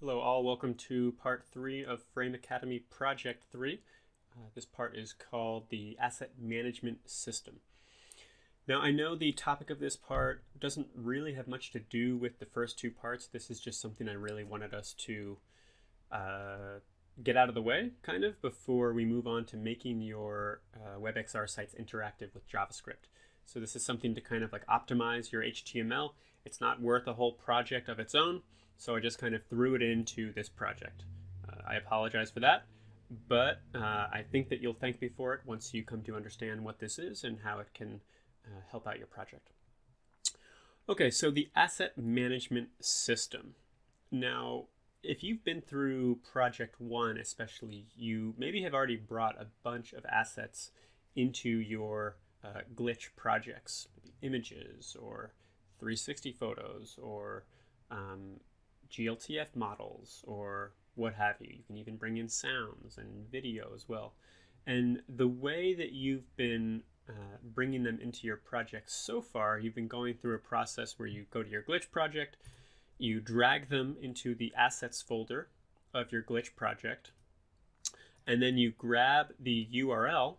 Hello all, welcome to part 3 of Frame Academy Project 3. This part is called the Asset Management System. Now I know the topic of this part doesn't really have much to do with the first two parts. This is just something I really wanted us to get out of the way, kind of, before we move on to making your WebXR sites interactive with JavaScript. So this is something to kind of like optimize your HTML. It's not worth a whole project of its own, so I just kind of threw it into this project. I apologize for that, but I think that you'll thank me for it once you come to understand what this is and how it can help out your project. Okay, so the asset management system. Now, if you've been through Project 1 especially, you maybe have already brought a bunch of assets into your glitch projects, maybe images or 360 photos or GLTF models or what have you. You can even bring in sounds and video as well. And the way that you've been bringing them into your project so far, you've been going through a process where you go to your glitch project, you drag them into the assets folder of your glitch project, and then you grab the URL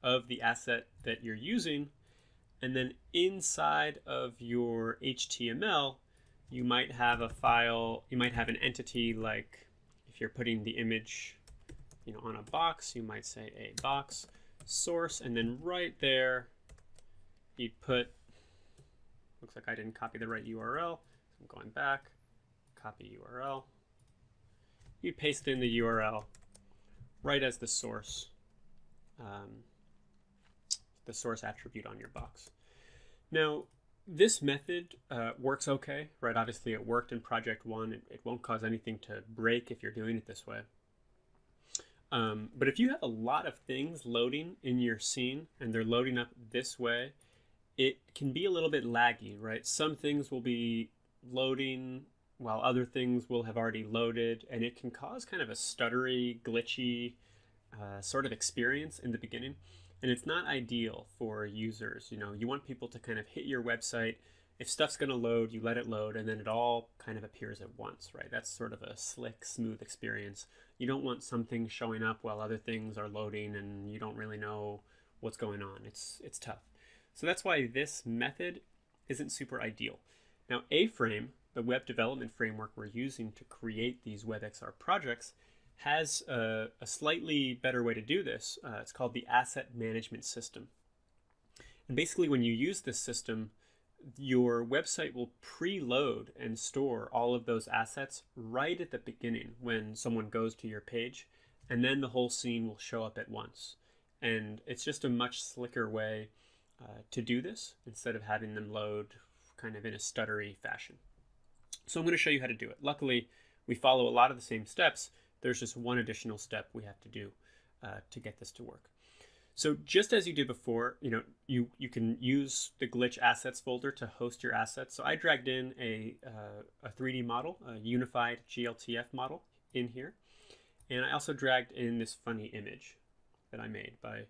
of the asset that you're using, and then inside of your HTML, you might have a file, you might have an entity like if you're putting the image on a box, you might say a box source, and then right there you'd put, looks like I didn't copy the right URL, so I'm going back, copy URL. You'd paste in the URL right as the source attribute on your box. Now, this method works okay, right? Obviously, it worked in Project 1. It won't cause anything to break if you're doing it this way. But if you have a lot of things loading in your scene and they're loading up this way, it can be a little bit laggy, right? Some things will be loading while other things will have already loaded, and it can cause kind of a stuttery, glitchy sort of experience in the beginning. And it's not ideal for users. You want people to kind of hit your website. If stuff's going to load, you let it load, and then it all kind of appears at once, right? That's sort of a slick, smooth experience. You don't want some things showing up while other things are loading and you don't really know what's going on. It's tough. So that's why this method isn't super ideal. Now, A-Frame, the web development framework we're using to create these WebXR projects, has a slightly better way to do this. It's called the asset management system. And basically, when you use this system, your website will preload and store all of those assets right at the beginning when someone goes to your page, and then the whole scene will show up at once. And it's just a much slicker way to do this instead of having them load kind of in a stuttery fashion. So I'm going to show you how to do it. Luckily, we follow a lot of the same steps. There's just one additional step we have to do to get this to work. So just as you did before, you can use the glitch assets folder to host your assets. So I dragged in a 3D model, a unified GLTF model in here. And I also dragged in this funny image that I made by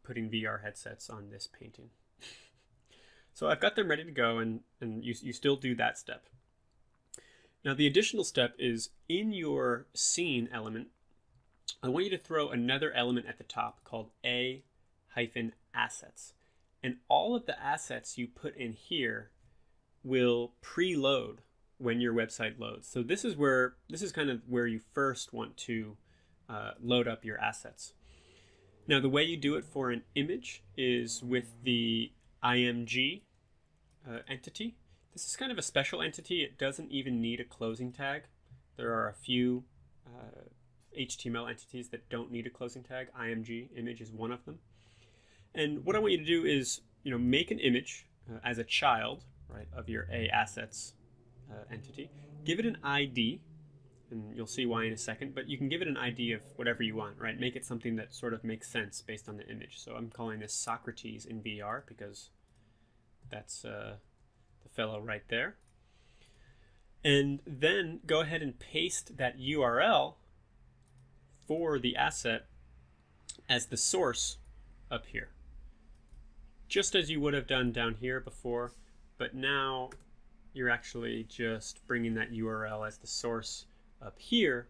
putting VR headsets on this painting. So I've got them ready to go, and you still do that step. Now the additional step is in your scene element, I want you to throw another element at the top called a-assets. And all of the assets you put in here will preload when your website loads. So this is kind of where you first want to load up your assets. Now the way you do it for an image is with the img entity. This is kind of a special entity. It doesn't even need a closing tag. There are a few HTML entities that don't need a closing tag. IMG image is one of them. And what I want you to do is, make an image as a child, right, of your a-assets entity. Give it an ID, and you'll see why in a second, but you can give it an ID of whatever you want, right? Make it something that sort of makes sense based on the image. So I'm calling this Socrates in VR because that's the fellow right there. And then go ahead and paste that URL for the asset as the source up here, just as you would have done down here before, but now you're actually just bringing that URL as the source up here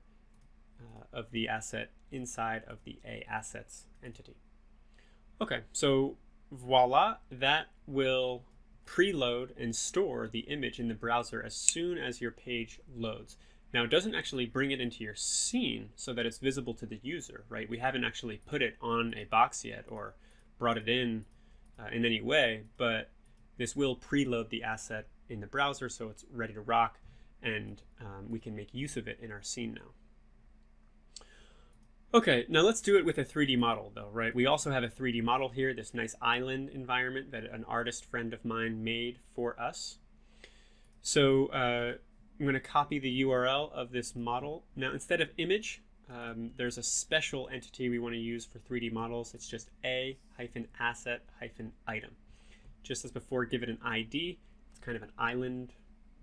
of the asset inside of the A assets entity. Okay, so voila, that will preload and store the image in the browser as soon as your page loads. Now, it doesn't actually bring it into your scene so that it's visible to the user, right? We haven't actually put it on a box yet or brought it in any way, but this will preload the asset in the browser so it's ready to rock, and we can make use of it in our scene now. Okay, now let's do it with a 3D model though, right? We also have a 3D model here, this nice island environment that an artist friend of mine made for us. So I'm going to copy the URL of this model. Now instead of image, there's a special entity we want to use for 3D models. It's just a-asset-item. Just as before, give it an ID. It's kind of an island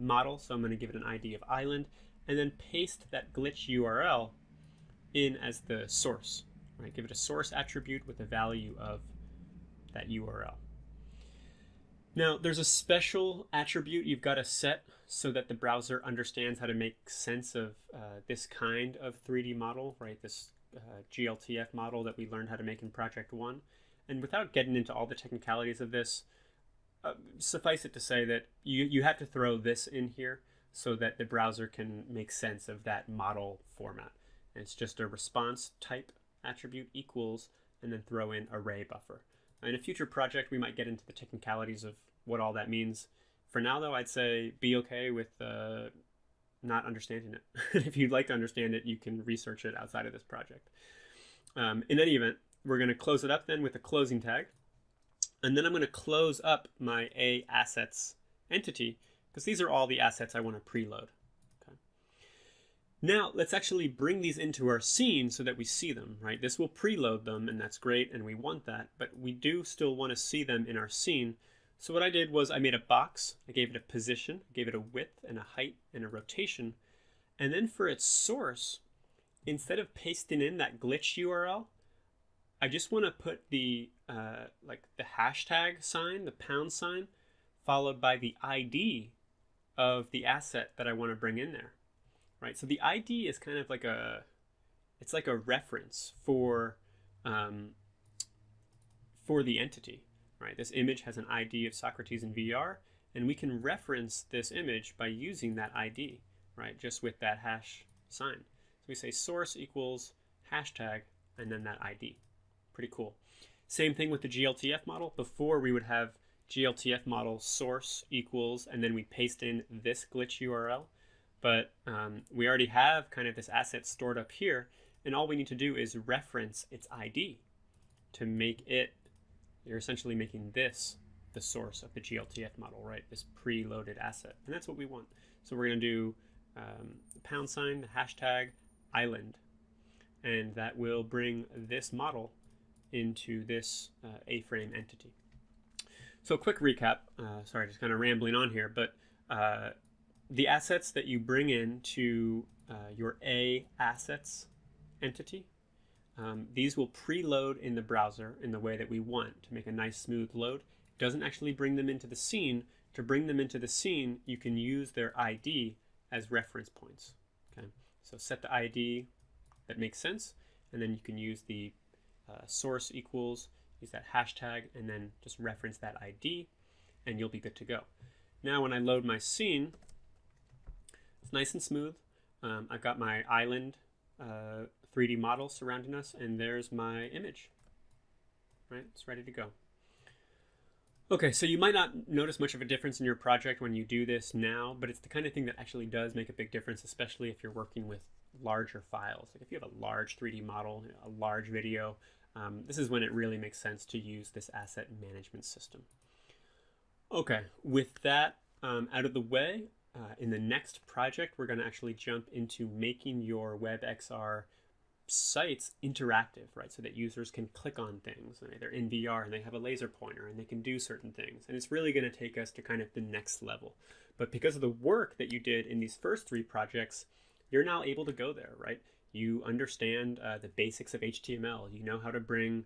model, so I'm going to give it an ID of island, and then paste that glitch URL in as the source, right? Give it a source attribute with a value of that URL. Now, there's a special attribute you've got to set so that the browser understands how to make sense of this kind of 3D model, right? This GLTF model that we learned how to make in Project 1. And without getting into all the technicalities of this, suffice it to say that you have to throw this in here so that the browser can make sense of that model format. And it's just a response type attribute equals, and then throw in array buffer. In a future project, we might get into the technicalities of what all that means. For now, though, I'd say be okay with not understanding it. If you'd like to understand it, you can research it outside of this project. In any event, we're going to close it up then with a closing tag. And then I'm going to close up my A assets entity, because these are all the assets I want to preload. Now, let's actually bring these into our scene so that we see them, right? This will preload them, and that's great, and we want that, but we do still want to see them in our scene. So what I did was I made a box, I gave it a position, gave it a width and a height and a rotation, and then for its source, instead of pasting in that glitch URL, I just want to put the like the hashtag sign, the pound sign, followed by the ID of the asset that I want to bring in there. Right, so the ID is kind of like it's like a reference for the entity, right? This image has an ID of Socrates in VR, and we can reference this image by using that ID, right? Just with that hash sign. So we say source equals hashtag, and then that ID. Pretty cool. Same thing with the GLTF model. Before we would have GLTF model source equals, and then we paste in this glitch URL. But we already have kind of this asset stored up here, and all we need to do is reference its ID to make it, you're essentially making this the source of the GLTF model, right? This preloaded asset, and that's what we want. So we're going to do the pound sign, the hashtag, island, and that will bring this model into this A-frame entity. So quick recap, sorry, just kind of rambling on here, but the assets that you bring into your A assets entity, these will preload in the browser in the way that we want to make a nice smooth load. It doesn't actually bring them into the scene. To bring them into the scene, you can use their ID as reference points. Okay, so set the ID that makes sense, and then you can use the source equals, use that hashtag, and then just reference that ID, and you'll be good to go. Now when I load my scene, it's nice and smooth. I've got my island 3D model surrounding us, and there's my image. Right, it's ready to go. Okay, so you might not notice much of a difference in your project when you do this now, but it's the kind of thing that actually does make a big difference, especially if you're working with larger files. Like if you have a large 3D model, a large video, this is when it really makes sense to use this asset management system. Okay, with that out of the way, in the next project, we're going to actually jump into making your WebXR sites interactive, right? So that users can click on things. They're in VR and they have a laser pointer and they can do certain things. And it's really going to take us to kind of the next level. But because of the work that you did in these first 3 projects, you're now able to go there, right? You understand the basics of HTML. You know how to bring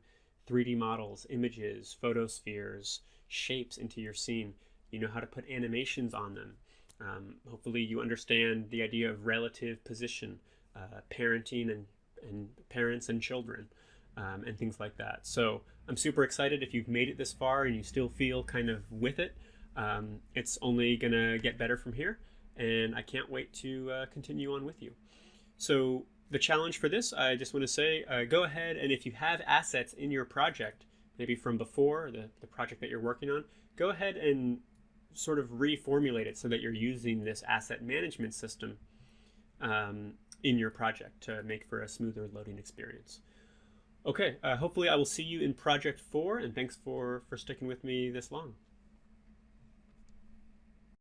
3D models, images, photospheres, shapes into your scene. You know how to put animations on them. Hopefully you understand the idea of relative position, parenting and parents and children, and things like that. So I'm super excited if you've made it this far and you still feel kind of with it. It's only going to get better from here, and I can't wait to continue on with you. So the challenge for this, I just want to say, go ahead and if you have assets in your project, maybe from before, the project that you're working on, go ahead and sort of reformulate it so that you're using this asset management system in your project to make for a smoother loading experience. Okay, hopefully I will see you in project 4, and thanks for sticking with me this long.